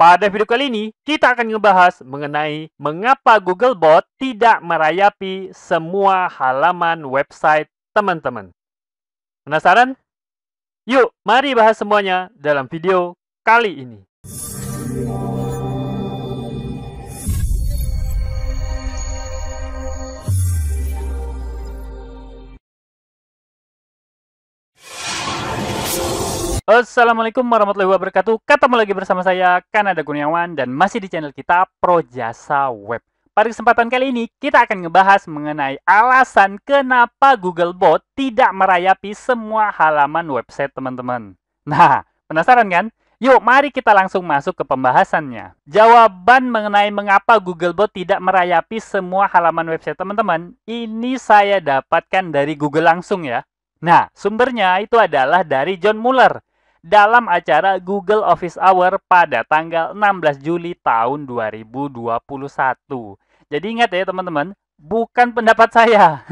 Pada video kali ini, kita akan ngebahas mengenai mengapa Googlebot tidak merayapi semua halaman website teman-teman. Penasaran? Yuk, mari bahas semuanya dalam video kali ini. Assalamualaikum warahmatullahi wabarakatuh. Ketemu lagi bersama saya, Kanada Kurniawan, dan masih di channel kita Pro Jasa Web. Pada kesempatan kali ini, kita akan ngebahas mengenai alasan kenapa Googlebot tidak merayapi semua halaman website teman-teman. Nah, penasaran kan? Yuk, mari kita langsung masuk ke pembahasannya. Jawaban mengenai mengapa Googlebot tidak merayapi semua halaman website teman-teman, ini saya dapatkan dari Google langsung ya. Nah, sumbernya itu adalah dari John Mueller dalam acara Google Office Hour pada tanggal 16 Juli tahun 2021. Jadi ingat ya teman-teman, bukan pendapat saya.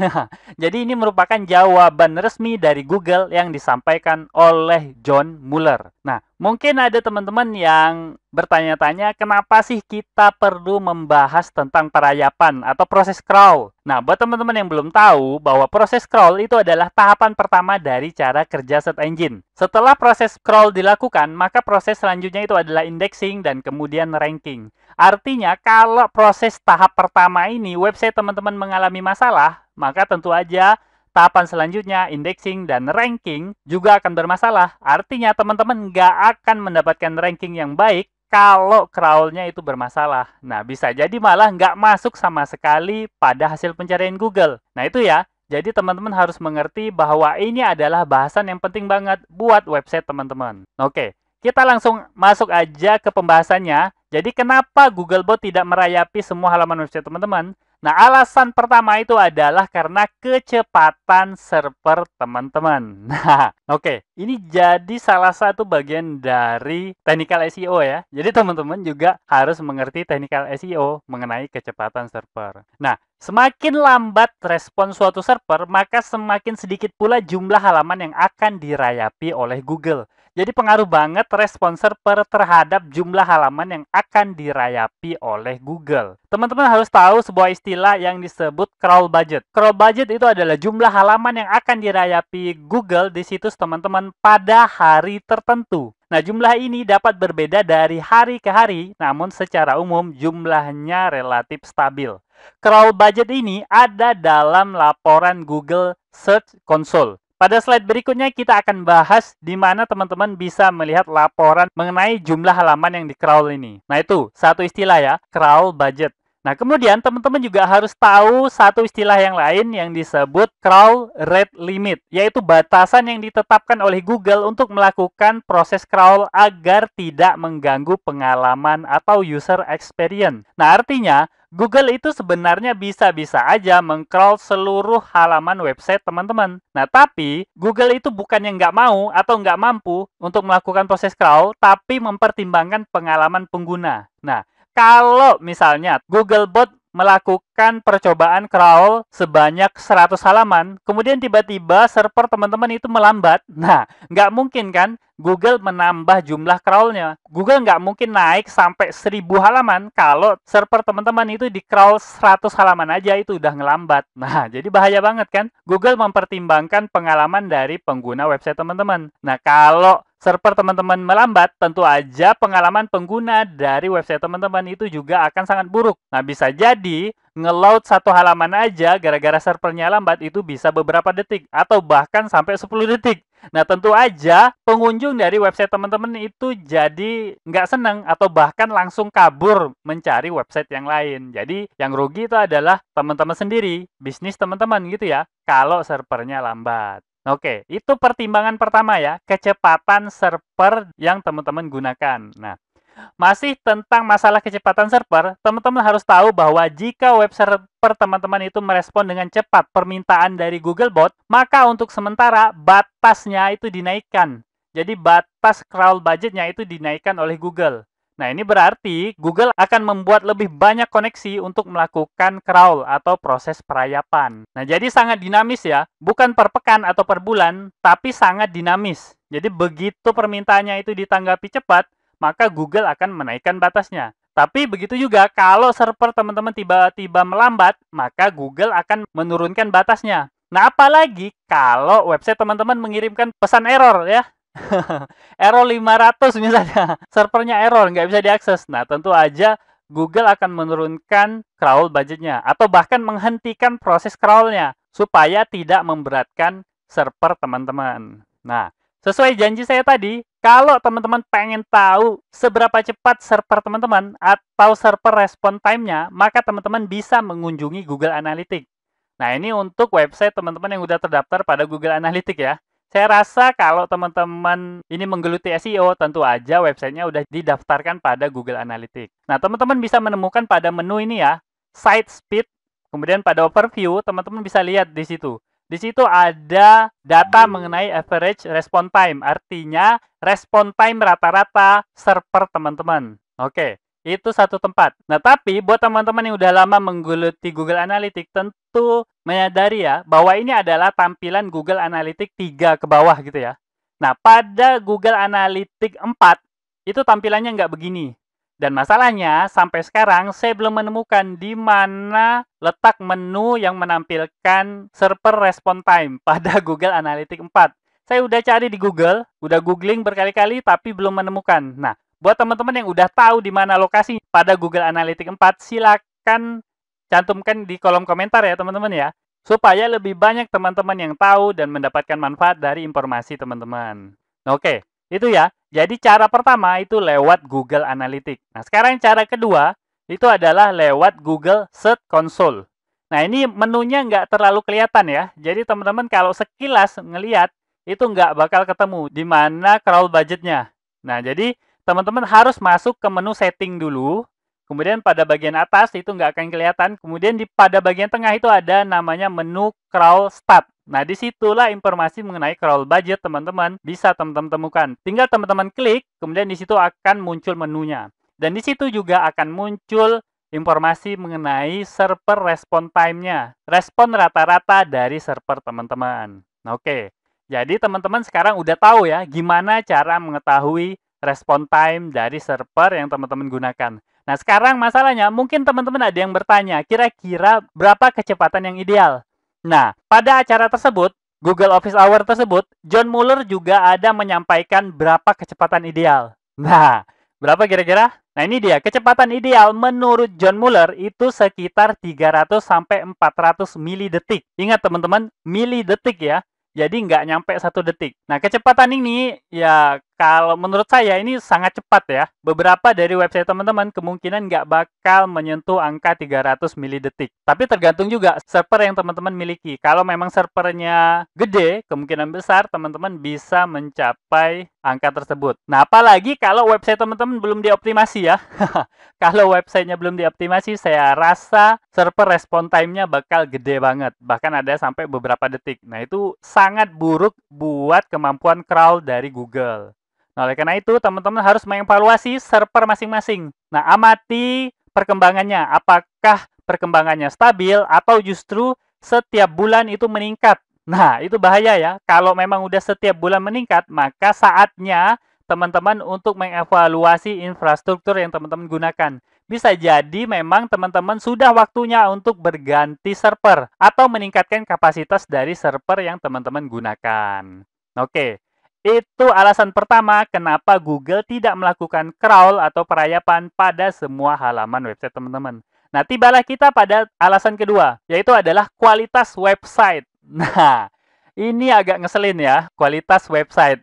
Jadi ini merupakan jawaban resmi dari Google yang disampaikan oleh John Mueller. Nah, mungkin ada teman-teman yang bertanya-tanya kenapa sih kita perlu membahas tentang perayapan atau proses crawl. Nah, buat teman-teman yang belum tahu bahwa proses crawl itu adalah tahapan pertama dari cara kerja search engine. Setelah proses crawl dilakukan, maka proses selanjutnya itu adalah indexing dan kemudian ranking. Artinya, kalau proses tahap pertama ini website teman-teman mengalami masalah, maka tentu aja tahapan selanjutnya, indexing dan ranking juga akan bermasalah. Artinya, teman-teman nggak akan mendapatkan ranking yang baik kalau crawl-nya itu bermasalah. Nah, bisa jadi malah nggak masuk sama sekali pada hasil pencarian Google. Nah, itu ya. Jadi, teman-teman harus mengerti bahwa ini adalah bahasan yang penting banget buat website teman-teman. Oke, kita langsung masuk aja ke pembahasannya. Jadi, kenapa Googlebot tidak merayapi semua halaman website teman-teman? Nah, alasan pertama itu adalah karena kecepatan server teman-teman. Nah, oke. Ini jadi salah satu bagian dari technical SEO ya. Jadi, teman-teman juga harus mengerti technical SEO mengenai kecepatan server. Nah, semakin lambat respon suatu server, maka semakin sedikit pula jumlah halaman yang akan dirayapi oleh Google. Jadi pengaruh banget respon server terhadap jumlah halaman yang akan dirayapi oleh Google. Teman-teman harus tahu sebuah istilah yang disebut crawl budget. Crawl budget itu adalah jumlah halaman yang akan dirayapi Google di situs teman-teman pada hari tertentu. Nah, jumlah ini dapat berbeda dari hari ke hari, namun secara umum jumlahnya relatif stabil. Crawl budget ini ada dalam laporan Google Search Console. Pada slide berikutnya kita akan bahas di mana teman-teman bisa melihat laporan mengenai jumlah halaman yang di-crawl ini. Nah, itu satu istilah ya, crawl budget. Nah, kemudian teman-teman juga harus tahu satu istilah yang lain yang disebut crawl rate limit, yaitu batasan yang ditetapkan oleh Google untuk melakukan proses crawl agar tidak mengganggu pengalaman atau user experience. Nah, artinya Google itu sebenarnya bisa-bisa aja meng-crawl seluruh halaman website teman-teman. Nah, tapi Google itu bukan yang nggak mau atau nggak mampu untuk melakukan proses crawl, tapi mempertimbangkan pengalaman pengguna. Nah, kalau misalnya Googlebot melakukan percobaan crawl sebanyak 100 halaman, kemudian tiba-tiba server teman-teman itu melambat. Nah, nggak mungkin kan Google menambah jumlah crawl-nya. Google nggak mungkin naik sampai 1000 halaman kalau server teman-teman itu di crawl 100 halaman aja itu udah ngelambat. Nah, jadi bahaya banget kan? Google mempertimbangkan pengalaman dari pengguna website teman-teman. Nah, kalau server teman-teman melambat, tentu aja pengalaman pengguna dari website teman-teman itu juga akan sangat buruk. Nah, bisa jadi nge-load satu halaman aja gara-gara servernya lambat itu bisa beberapa detik atau bahkan sampai 10 detik. Nah, tentu aja pengunjung dari website teman-teman itu jadi nggak senang atau bahkan langsung kabur mencari website yang lain. Jadi, yang rugi itu adalah teman-teman sendiri, bisnis teman-teman gitu ya, kalau servernya lambat. Oke, itu pertimbangan pertama ya, kecepatan server yang teman-teman gunakan. Nah, masih tentang masalah kecepatan server, teman-teman harus tahu bahwa jika web server teman-teman itu merespon dengan cepat permintaan dari Googlebot, maka untuk sementara batasnya itu dinaikkan. Jadi batas crawl budgetnya itu dinaikkan oleh Google. Nah, ini berarti Google akan membuat lebih banyak koneksi untuk melakukan crawl atau proses perayapan. Nah, jadi sangat dinamis ya. Bukan per pekan atau per bulan, tapi sangat dinamis. Jadi begitu permintaannya itu ditanggapi cepat, maka Google akan menaikkan batasnya. Tapi begitu juga kalau server teman-teman tiba-tiba melambat, maka Google akan menurunkan batasnya. Nah, apalagi kalau website teman-teman mengirimkan pesan error ya. Error 500 misalnya, servernya error, nggak bisa diakses. Nah, tentu aja Google akan menurunkan crawl budgetnya atau bahkan menghentikan proses crawlnya supaya tidak memberatkan server teman-teman. Nah, sesuai janji saya tadi, kalau teman-teman pengen tahu seberapa cepat server teman-teman atau server respon time-nya, maka teman-teman bisa mengunjungi Google Analytics. Nah, ini untuk website teman-teman yang udah terdaftar pada Google Analytics ya. Saya rasa kalau teman-teman ini menggeluti SEO, tentu aja websitenya udah didaftarkan pada Google Analytics. Nah, teman-teman bisa menemukan pada menu ini ya, Site Speed, kemudian pada overview, teman-teman bisa lihat di situ. Di situ ada data mengenai average response time, artinya response time rata-rata server teman-teman. Oke, itu satu tempat. Nah, tapi buat teman-teman yang udah lama menggeluti Google Analytics, tentu menyadari ya, bahwa ini adalah tampilan Google Analytics 3 ke bawah gitu ya. Nah, pada Google Analytics 4, itu tampilannya nggak begini. Dan masalahnya, sampai sekarang saya belum menemukan di mana letak menu yang menampilkan server response time pada Google Analytics 4. Saya udah cari di Google, udah googling berkali-kali, tapi belum menemukan. Nah, buat teman-teman yang udah tahu di mana lokasi pada Google Analytics 4, silakan cantumkan di kolom komentar ya teman-teman ya, supaya lebih banyak teman-teman yang tahu dan mendapatkan manfaat dari informasi teman-teman. Oke, itu ya. Jadi cara pertama itu lewat Google Analytics. Nah, sekarang cara kedua itu adalah lewat Google Search Console. Nah, ini menunya nggak terlalu kelihatan ya. Jadi teman-teman kalau sekilas ngelihat itu nggak bakal ketemu di mana crawl budgetnya. Nah, jadi teman-teman harus masuk ke menu setting dulu. Kemudian pada bagian atas itu nggak akan kelihatan. Kemudian pada bagian tengah itu ada namanya menu crawl start. Nah, disitulah informasi mengenai crawl budget teman-teman bisa teman-teman temukan. Tinggal teman-teman klik, kemudian di situ akan muncul menunya. Dan di situ juga akan muncul informasi mengenai server respon time-nya. Respon rata-rata dari server teman-teman. Oke, jadi teman-teman sekarang udah tahu ya gimana cara mengetahui respon time dari server yang teman-teman gunakan. Nah, sekarang masalahnya mungkin teman-teman ada yang bertanya, kira-kira berapa kecepatan yang ideal? Nah, pada acara tersebut, Google Office Hour tersebut, John Mueller juga ada menyampaikan berapa kecepatan ideal. Nah, berapa kira-kira? Nah, ini dia. Kecepatan ideal menurut John Mueller itu sekitar 300 sampai 400 milidetik. Ingat teman-teman, milidetik ya. Jadi nggak nyampe 1 detik. Nah, kecepatan ini ya kalau menurut saya ini sangat cepat ya. Beberapa dari website teman-teman kemungkinan nggak bakal menyentuh angka 300 milidetik. Tapi tergantung juga server yang teman-teman miliki. Kalau memang servernya gede, kemungkinan besar teman-teman bisa mencapai angka tersebut. Nah, apalagi kalau website teman-teman belum dioptimasi ya. Kalau websitenya belum dioptimasi, saya rasa server respon time-nya bakal gede banget. Bahkan ada sampai beberapa detik. Nah, itu sangat buruk buat kemampuan crawl dari Google. Nah, oleh karena itu, teman-teman harus mengevaluasi server masing-masing. Nah, amati perkembangannya. Apakah perkembangannya stabil atau justru setiap bulan itu meningkat? Nah, itu bahaya ya. Kalau memang udah setiap bulan meningkat, maka saatnya teman-teman untuk mengevaluasi infrastruktur yang teman-teman gunakan. Bisa jadi memang teman-teman sudah waktunya untuk berganti server atau meningkatkan kapasitas dari server yang teman-teman gunakan. Oke, itu alasan pertama kenapa Google tidak melakukan crawl atau perayapan pada semua halaman website teman-teman. Nah, tibalah kita pada alasan kedua, yaitu adalah kualitas website. Nah, ini agak ngeselin ya, kualitas website.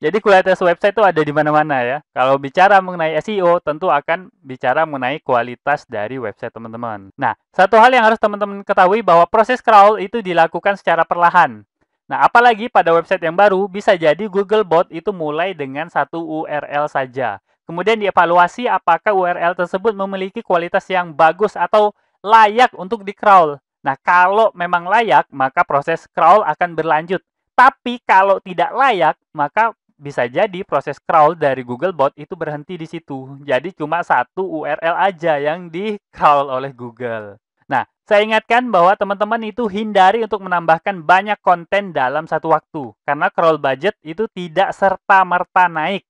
Jadi kualitas website itu ada di mana-mana ya. Kalau bicara mengenai SEO, tentu akan bicara mengenai kualitas dari website teman-teman. Nah, satu hal yang harus teman-teman ketahui bahwa proses crawl itu dilakukan secara perlahan. Nah, apalagi pada website yang baru, bisa jadi Googlebot itu mulai dengan satu URL saja. Kemudian dievaluasi apakah URL tersebut memiliki kualitas yang bagus atau layak untuk di-crawl. Nah, kalau memang layak, maka proses crawl akan berlanjut. Tapi kalau tidak layak, maka bisa jadi proses crawl dari Googlebot itu berhenti di situ. Jadi cuma satu URL aja yang di-crawl oleh Google. Nah, saya ingatkan bahwa teman-teman itu hindari untuk menambahkan banyak konten dalam satu waktu. Karena crawl budget itu tidak serta-merta naik.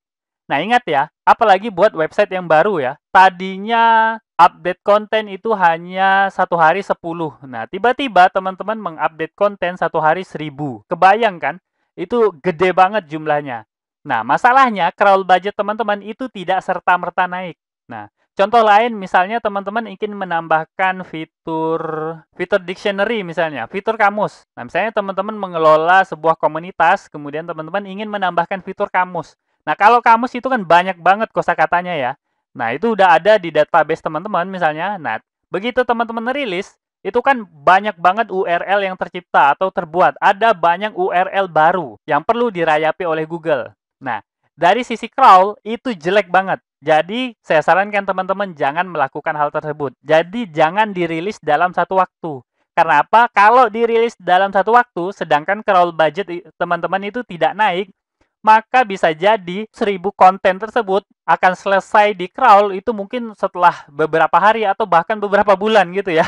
Nah, ingat ya, apalagi buat website yang baru ya. Tadinya update konten itu hanya 1 hari 10. Nah, tiba-tiba teman-teman mengupdate konten 1 hari 1000. Kebayang kan? Itu gede banget jumlahnya. Nah, masalahnya crawl budget teman-teman itu tidak serta-merta naik. Nah, contoh lain misalnya teman-teman ingin menambahkan fitur dictionary misalnya, fitur kamus. Nah, misalnya teman-teman mengelola sebuah komunitas, kemudian teman-teman ingin menambahkan fitur kamus. Nah, kalau kamus itu kan banyak banget kosakatanya ya. Nah, itu udah ada di database teman-teman misalnya. Nah, begitu teman-teman rilis, itu kan banyak banget URL yang tercipta atau terbuat. Ada banyak URL baru yang perlu dirayapi oleh Google. Nah, dari sisi crawl itu jelek banget. Jadi, saya sarankan teman-teman jangan melakukan hal tersebut. Jadi, jangan dirilis dalam satu waktu. Karena apa? Kalau dirilis dalam satu waktu, sedangkan crawl budget teman-teman itu tidak naik, maka bisa jadi 1000 konten tersebut akan selesai di crawl itu mungkin setelah beberapa hari atau bahkan beberapa bulan gitu ya.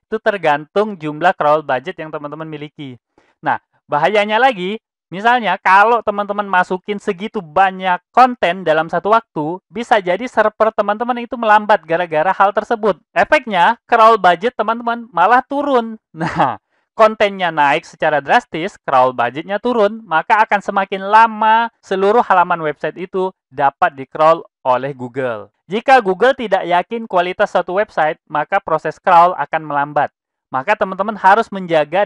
Itu tergantung jumlah crawl budget yang teman-teman miliki. Nah, bahayanya lagi, misalnya kalau teman-teman masukin segitu banyak konten dalam satu waktu, bisa jadi server teman-teman itu melambat gara-gara hal tersebut. Efeknya, crawl budget teman-teman malah turun. Nah, kontennya naik secara drastis, crawl budgetnya turun, maka akan semakin lama seluruh halaman website itu dapat di-crawl oleh Google. Jika Google tidak yakin kualitas suatu website, maka proses crawl akan melambat. Maka teman-teman harus menjaga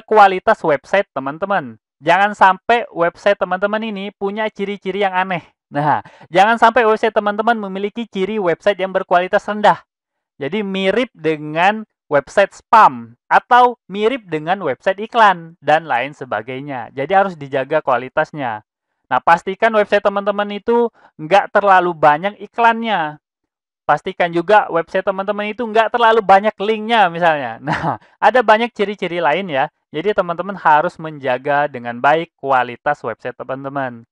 kualitas website teman-teman. Jangan sampai website teman-teman ini punya ciri-ciri yang aneh. Nah, jangan sampai website teman-teman memiliki ciri website yang berkualitas rendah. Jadi mirip dengan website spam atau mirip dengan website iklan dan lain sebagainya. Jadi harus dijaga kualitasnya. Nah, pastikan website teman-teman itu nggak terlalu banyak iklannya. Pastikan juga website teman-teman itu nggak terlalu banyak linknya misalnya. Nah, ada banyak ciri-ciri lain ya. Jadi teman-teman harus menjaga dengan baik kualitas website teman-teman.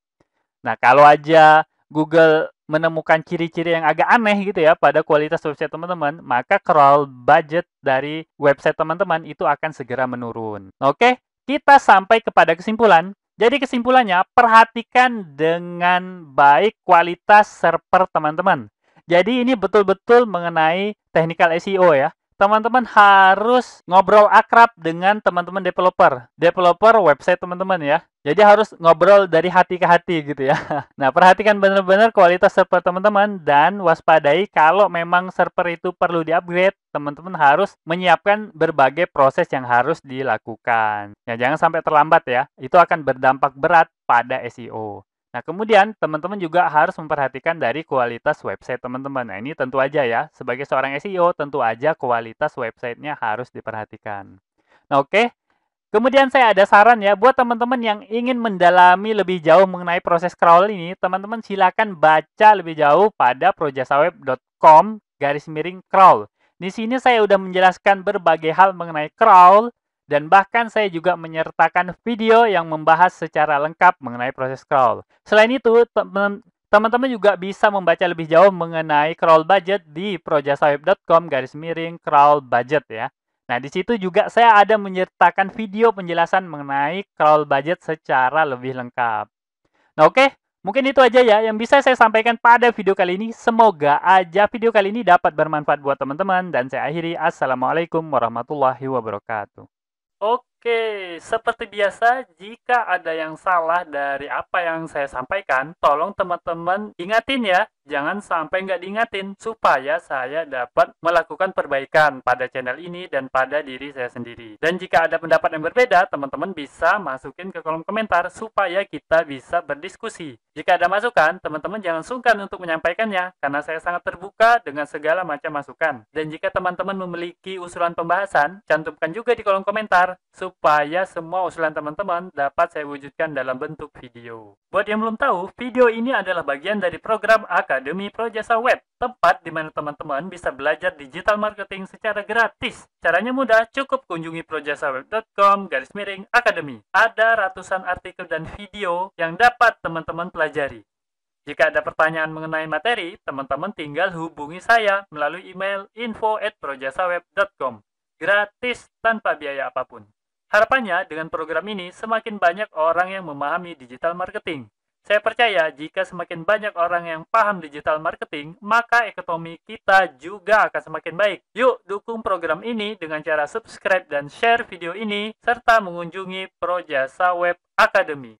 Nah, kalau aja Google menemukan ciri-ciri yang agak aneh gitu ya pada kualitas website teman-teman, maka crawl budget dari website teman-teman itu akan segera menurun. Oke, kita sampai kepada kesimpulan. Jadi kesimpulannya, perhatikan dengan baik kualitas server teman-teman. Jadi ini betul-betul mengenai technical SEO ya. Teman-teman harus ngobrol akrab dengan teman-teman developer website teman-teman ya. Jadi harus ngobrol dari hati ke hati gitu ya. Nah, perhatikan benar-benar kualitas server teman-teman dan waspadai kalau memang server itu perlu di-upgrade, teman-teman harus menyiapkan berbagai proses yang harus dilakukan. Ya, jangan sampai terlambat ya. Itu akan berdampak berat pada SEO. Nah, kemudian teman-teman juga harus memperhatikan dari kualitas website teman-teman. Nah, ini tentu aja ya, sebagai seorang SEO, tentu aja kualitas websitenya harus diperhatikan. Nah, oke. Kemudian saya ada saran ya, buat teman-teman yang ingin mendalami lebih jauh mengenai proses crawl ini, teman-teman silakan baca lebih jauh pada projasaweb.com/crawl. Di sini saya sudah menjelaskan berbagai hal mengenai crawl, dan bahkan saya juga menyertakan video yang membahas secara lengkap mengenai proses crawl. Selain itu, teman-teman juga bisa membaca lebih jauh mengenai crawl budget di projasaweb.com/crawl budget ya. Nah, di situ juga saya ada menyertakan video penjelasan mengenai crawl budget secara lebih lengkap. Nah, oke. Mungkin itu aja ya yang bisa saya sampaikan pada video kali ini. Semoga aja video kali ini dapat bermanfaat buat teman-teman. Dan saya akhiri. Assalamualaikum warahmatullahi wabarakatuh. Oke, seperti biasa, jika ada yang salah dari apa yang saya sampaikan, tolong teman-teman ingatin ya. Jangan sampai nggak diingatin, supaya saya dapat melakukan perbaikan pada channel ini dan pada diri saya sendiri. Dan jika ada pendapat yang berbeda, teman-teman bisa masukin ke kolom komentar, supaya kita bisa berdiskusi. Jika ada masukan, teman-teman jangan sungkan untuk menyampaikannya, karena saya sangat terbuka dengan segala macam masukan. Dan jika teman-teman memiliki usulan pembahasan, cantumkan juga di kolom komentar, supaya semua usulan teman-teman dapat saya wujudkan dalam bentuk video. Buat yang belum tahu, video ini adalah bagian dari program Akademi Projasa Web, tempat di mana teman-teman bisa belajar digital marketing secara gratis. Caranya mudah, cukup kunjungi projasaweb.com/academy. Ada ratusan artikel dan video yang dapat teman-teman pelajari. Jika ada pertanyaan mengenai materi, teman-teman tinggal hubungi saya melalui email info@projasaweb.com. Gratis tanpa biaya apapun. Harapannya dengan program ini semakin banyak orang yang memahami digital marketing, Saya percaya jika semakin banyak orang yang paham digital marketing, maka ekonomi kita juga akan semakin baik. Yuk dukung program ini dengan cara subscribe dan share video ini, serta mengunjungi Projasa Web Academy.